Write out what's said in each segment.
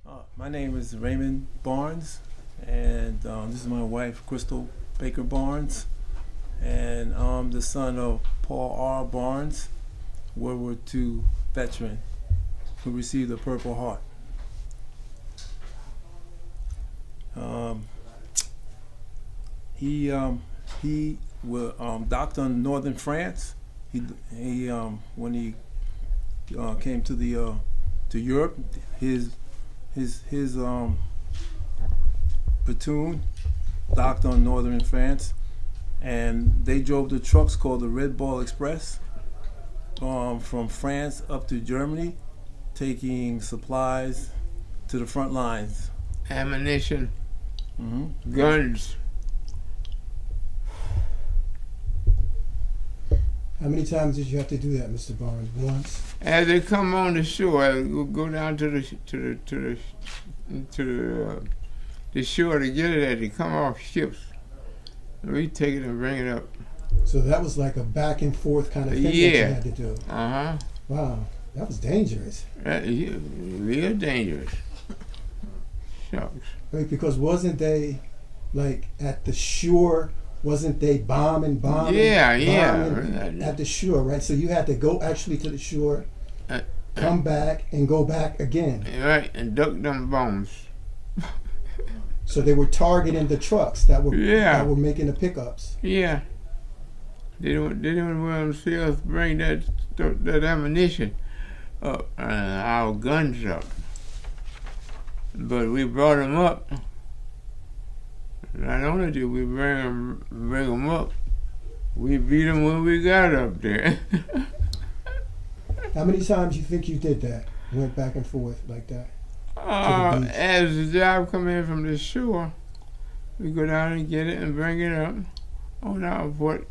My name is Raymond Barnes, and this is my wife, Crystal Baker Barnes, and I'm the son of Paul R. Barnes, World War II veteran who received the Purple Heart. He was docked on northern France. He when he came to Europe, his platoon docked on northern France, and they drove the trucks called the Red Ball Express from France up to Germany, taking supplies to the front lines. Ammunition, Mm-hmm. guns. How many times did you have to do that, Mr. Barnes? Once? As they come on the shore, go down to the shore to get it. As they come off ships, we take it and bring it up. So that was like a back and forth kind of thing that you Yeah. had to do. Wow, that was dangerous. Real dangerous. Shucks. I mean, because wasn't they like at the shore? Wasn't they bombing Yeah. at the shore, right? So you had to go actually to the shore, come back, and go back again. Right, and duck them bombs. So they were targeting the trucks that were Yeah. that were making the pickups. Yeah. They didn't want to see us bring that ammunition up, our guns up. But we brought them up. Not only did we bring them up, we beat them when we got up there. How many times you think you did that? Went back and forth like that? beach. As the job come in from the shore, we go down and get it and bring it up on our what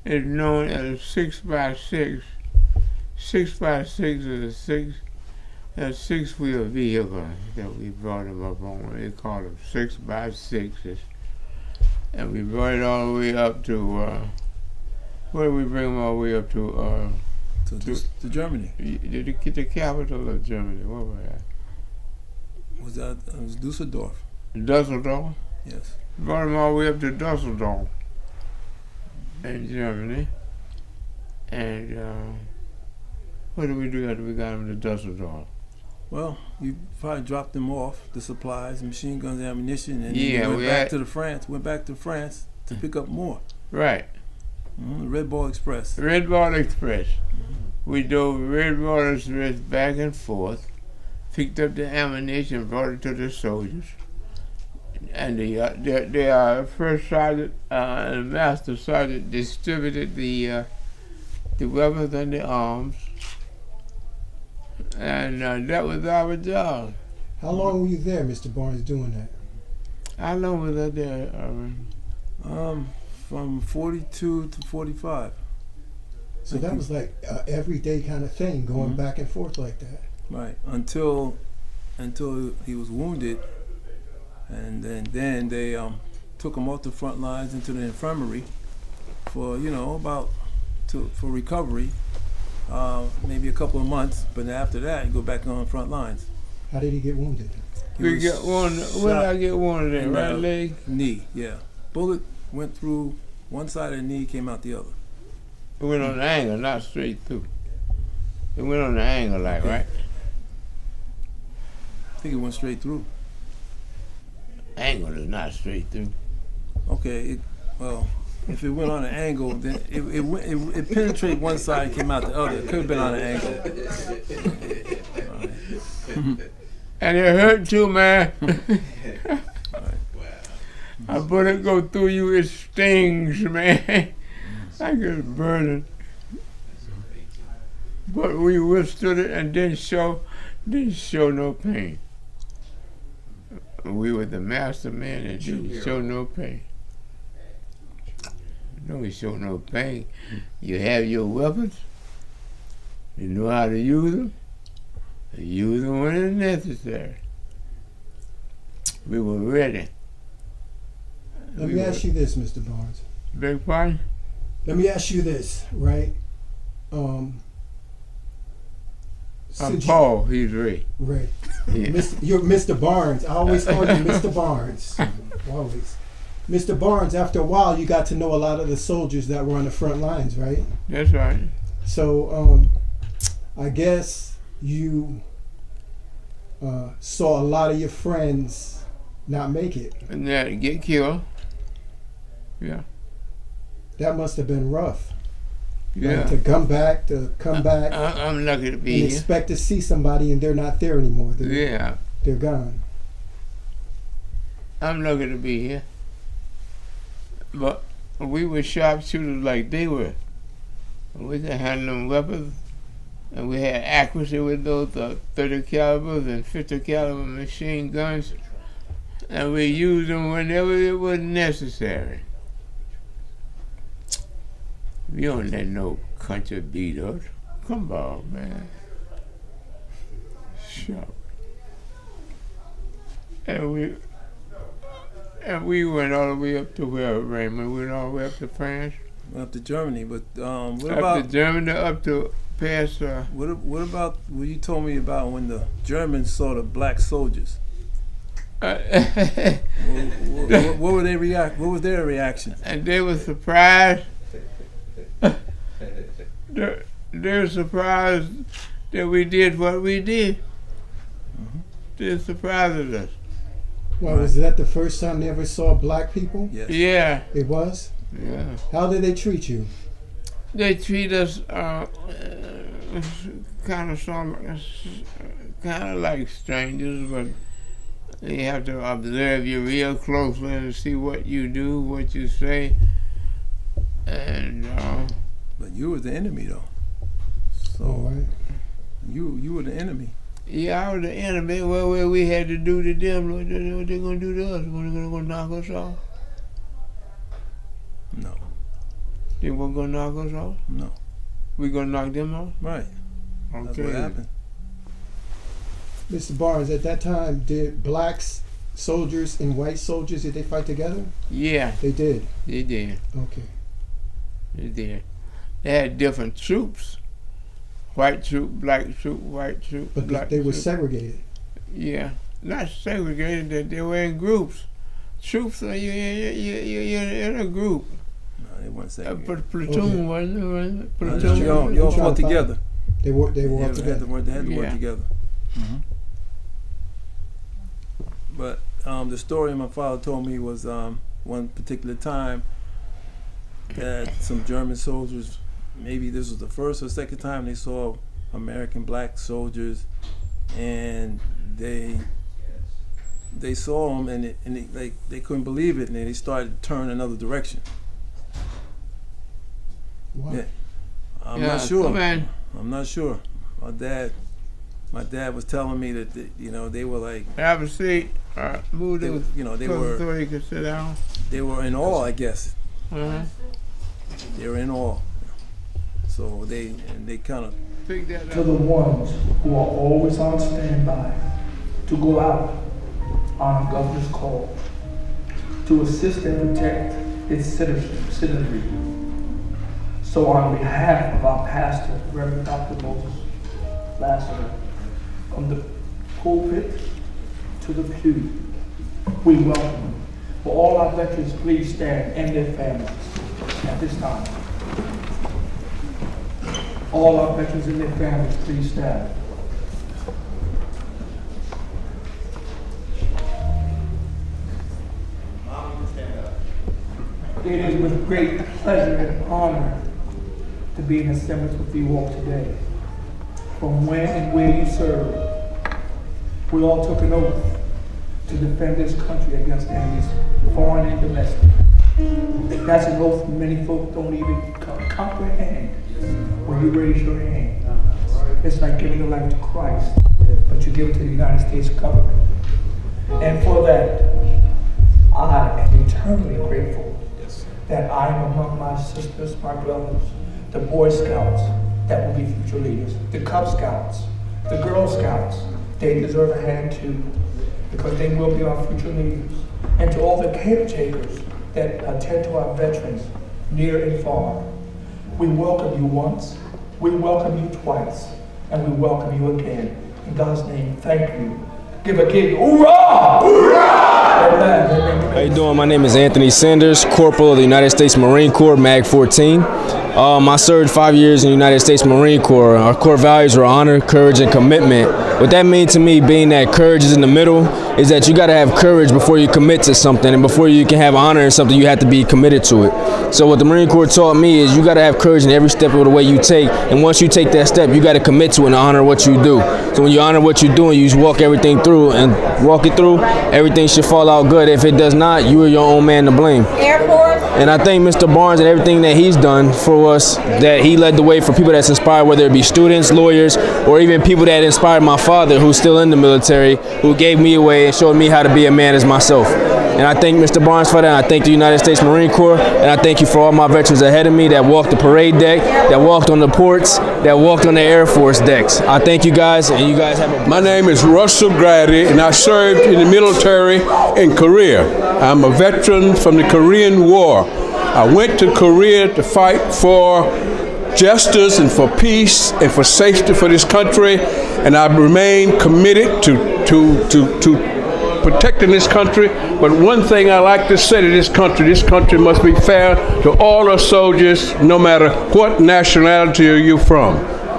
is known as a 6x6. 6x6 is a six-wheel vehicle that we brought them up on. They call them 6x6s. And we brought it all the way up to, where did we bring them all the way up to? To Germany. The capital of Germany. What was that? It was Dusseldorf. Dusseldorf. Yes. Brought them all the way up to Dusseldorf in Germany. And what did we do after we got them to Dusseldorf? Well, you probably dropped them off, the supplies, machine guns, ammunition, and Yeah, then we went back to France to pick up more. Right. The Red Ball Express. Red Ball Express. We drove Red Ball Express back and forth, picked up the ammunition, brought it to the soldiers. And the first sergeant and master sergeant distributed the weapons and the arms. And that was our job. How long were you there, Mr. Barnes, doing that? How long was I there? From 42 to 45. So that was like an everyday kind of thing, going back and forth like that. Right. Until he was wounded, and then they took him off the front lines into the infirmary for for recovery. Maybe a couple of months, but after that, you go back on the front lines. How did he get wounded? We got one. Where did I get one of them? in Right the leg? knee. Yeah, bullet went through one side of the knee, came out the other. It went on the angle, not straight through. It went on the angle, like, right? I think it went straight through. Angle is not straight through. Okay, if it went on an angle, then it penetrated one side and came out the other. It could have been on an angle. Right. And it hurt too, man. Right. A bullet go through you, it stings, man. I get burning. But we withstood it and didn't show no pain. We were the master man and didn't show no pain. Don't show no pain. You have your weapons. You know how to use them. You use them when it's necessary. We were ready. Let me ask you this, Mr. Barnes. Beg pardon? Let me ask you this, right? Paul, he's Ray. Right. Yeah. You're Mr. Barnes. I always call you Mr. Barnes. Always. Mr. Barnes, after a while, you got to know a lot of the soldiers that were on the front lines, right? That's right. So I guess you saw a lot of your friends not make it. And that get killed. Yeah. That must have been rough. Yeah. Like, to come back I'm lucky to be and here. expect to see somebody and they're not there anymore. Yeah. They're gone. I'm lucky to be here. But we were sharpshooters like they were. We could handle them weapons, and we had accuracy with those 30 calibers and 50 caliber machine guns, and we used them whenever it was necessary. We don't let no country beat us. Come on, man. Sharp. And we went all the way up to where, Raymond? We went all the way up to France? Up to Germany, but what Up about to Germany, up to past... what about what you told me about when the Germans saw the black soldiers? What were they react? What was their reaction? And they were surprised. They were surprised that we did what we did. Mm-hmm. They surprised us. Well, was that the first time they ever saw black people? Yes. Yeah. It was? Yeah. How did they treat you? They treat us kind of like strangers, but they have to observe you real closely and see what you do, what you say, and But you were the enemy, though. So All right. you were the enemy. yeah, I was the enemy. What we had to do to them, what they gonna do to us? They gonna knock us off? No. They weren't gonna knock us off? No. We gonna knock them off? Right. Okay. That's what happened. Mr. Barnes, at that time, did blacks, soldiers, and white soldiers, did they fight together? Yeah, They did. they did. Okay. They did. They had different troops. White troop, black troop, white troop, But black they were troop. segregated. Yeah, not segregated. They were in groups. Troops, you're in a group. No, they weren't A segregated. platoon, wasn't it? No, Platoon. you all Trying to fought find- together. They were all They had together. to work Yeah. together. But the story my father told me was one particular time that some German soldiers, maybe this was the first or second time they saw American black soldiers, and they saw them and they couldn't believe it, and they started to turn another direction. Wow. Yeah. I'm Yeah, not sure. come on. I'm not sure. My dad was telling me that they were like Have a seat. Move they, those they close were so you can sit down. they were in awe, I guess. Uh-huh. They were in awe. So they kind of Pick that To up. the ones who are always on standby to go out on a governor's call to assist and protect its citizenry. So on behalf of our pastor, Reverend Dr. Moses Lassiter, from the pulpit to the pew, we welcome you. For all our veterans, please stand, and their families at this time. All our veterans and their families, please stand. It is with great pleasure and honor to be in assemblage with you all today. From when and where you served, we all took an oath to defend this country against enemies, foreign and domestic. That's an oath many folk don't even comprehend when you raise your hand. It's like giving your life to Christ, but you give it to the United States government. And for that, I am eternally grateful that I am among my sisters, my brothers, the Boy Scouts that will be future leaders, the Cub Scouts, the Girl Scouts. They deserve a hand too, because they will be our future leaders. And to all the caretakers that attend to our veterans, near and far, we welcome you once, we welcome you twice, and we welcome you again. In God's name, thank you Give a kid, hoorah! Hoorah! Amen. How you doing? My name is Anthony Sanders, Corporal of the United States Marine Corps, MAG 14. I served 5 years in the United States Marine Corps. Our core values are honor, courage, and commitment. What that means to me, being that courage is in the middle, is that you got to have courage before you commit to something, and before you can have honor in something, you have to be committed to it. So what the Marine Corps taught me is you got to have courage in every step of the way you take, and once you take that step, you got to commit to it and honor what you do. So when you honor what you're doing, you just walk everything through, and walk it through, everything should fall out good. If it does not, you are your own man to blame. Air Force. And I thank Mr. Barnes and everything that he's done for us, that he led the way for people that's inspired, whether it be students, lawyers, or even people that inspired my father, who's still in the military, who gave me a way and showed me how to be a man as myself. And I thank Mr. Barnes for that. I thank the United States Marine Corps, and I thank you for all my veterans ahead of me that walked the parade deck, that walked on the ports, that walked on the Air Force decks. I thank you guys, and you guys have a... My name is Russell Grady, and I served in the military in Korea. I'm a veteran from the Korean War. I went to Korea to fight for justice and for peace and for safety for this country, and I remain committed to protecting this country. But one thing I like to say to this country must be fair to all our soldiers, no matter what nationality are you from.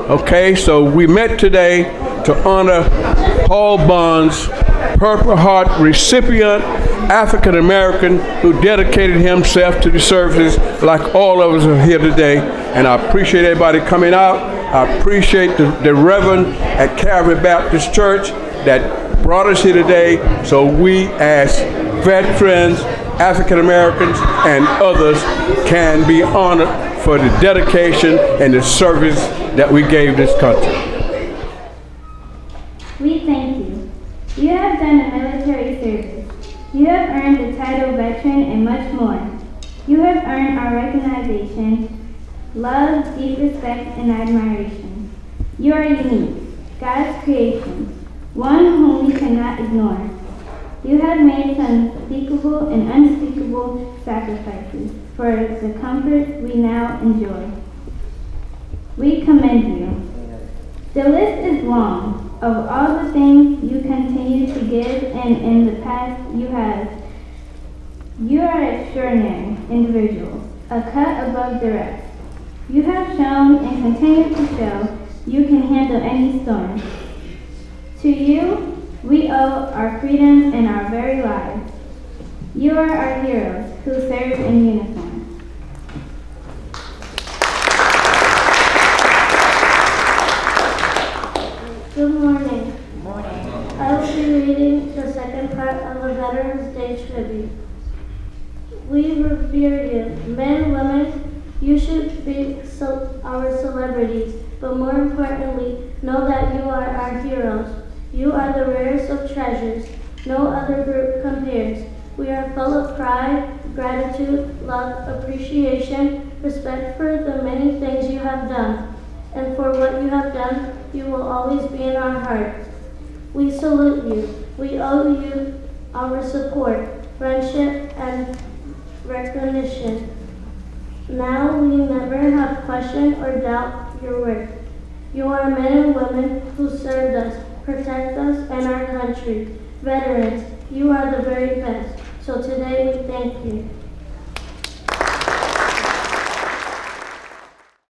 Okay, so we met today to honor Paul Barnes, Purple Heart recipient, African American, who dedicated himself to the service like all of us are here today. And I appreciate everybody coming out. I appreciate the Reverend at Calvary Baptist Church that brought us here today, so we as veterans, African Americans, and others can be honored for the dedication and the service that we gave this country. We thank you. You have done a military service. You have earned the title veteran and much more. You have earned our recognition, love, deep respect, and admiration. You are unique, God's creation, one whom we cannot ignore. You have made some unspeakable and unspeakable sacrifices for the comfort we now enjoy. We commend you. The list is long of all the things you continue to give, and in the past you have. You are extraordinary individuals, a cut above the rest. You have shown and continue to show you can handle any storm. To you, we owe our freedoms and our very lives. You are our heroes who serve in uniform. Good morning. Good morning. I will be reading the second part of the Veterans Day tribute. We revere you. Men, women, you should be our celebrities, but more importantly, know that you are our heroes. You are the rarest of treasures. No other group compares. We are full of pride, gratitude, love, appreciation, respect for the many things you have done. And for what you have done, you will always be in our hearts. We salute you. We owe you our support, friendship, and recognition. Now we never have questioned or doubt your worth. You are men and women who served us, protect us and our country. Veterans, you are the very best. So today we thank you.